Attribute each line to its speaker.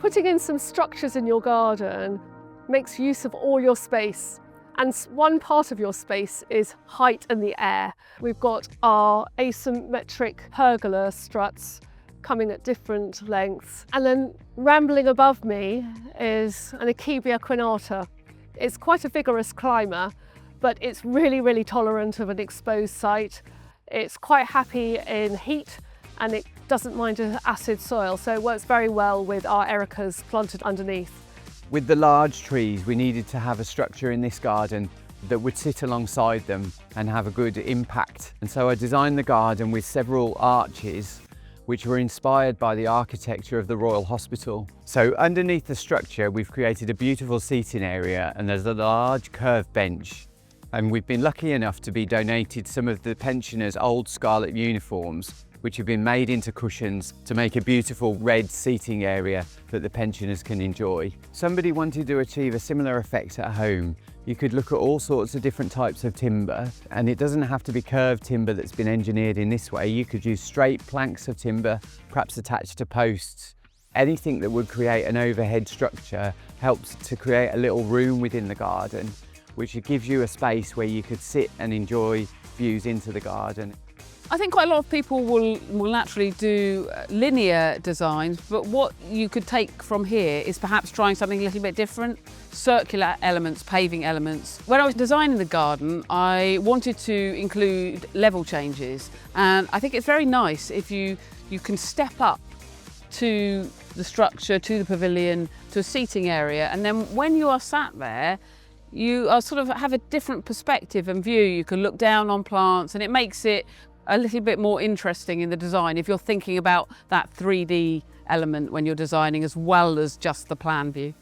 Speaker 1: Putting in some structures in your garden makes use of all your space. And one part of your space is height in the air. We've got our asymmetric pergola struts coming at different lengths. And then rambling above me is an Akebia quinata. It's quite a vigorous climber, but it's really tolerant of an exposed site. It's quite happy in heat and it doesn't mind acid soil, so it works very well with our ericas planted underneath.
Speaker 2: With the large trees, we needed to have a structure in this garden that would sit alongside them and have a good impact. And so I designed the garden with several arches which were inspired by the architecture of the Royal Hospital. So underneath the structure, we've created a beautiful seating area and there's a large curved bench. And we've been lucky enough to be donated some of the pensioners' old scarlet uniforms, which have been made into cushions to make a beautiful red seating area that the pensioners can enjoy. Somebody wanted to achieve a similar effect at home. You could look at all sorts of different types of timber, and it doesn't have to be curved timber that's been engineered in this way. You could use straight planks of timber, perhaps attached to posts. Anything that would create an overhead structure helps to create a little room within the garden, which gives you a space where you could sit and enjoy views into the garden.
Speaker 3: I think quite a lot of people will naturally do linear designs, but what you could take from here is perhaps trying something a little bit different. Circular elements, paving elements. When I was designing the garden, I wanted to include level changes, and I think it's very nice if you can step up to the structure, to the pavilion, to a seating area, and then when you are sat there, you are sort of have a different perspective and view. You can look down on plants, and it makes it a little bit more interesting in the design if you're thinking about that 3D element when you're designing as well as just the plan view.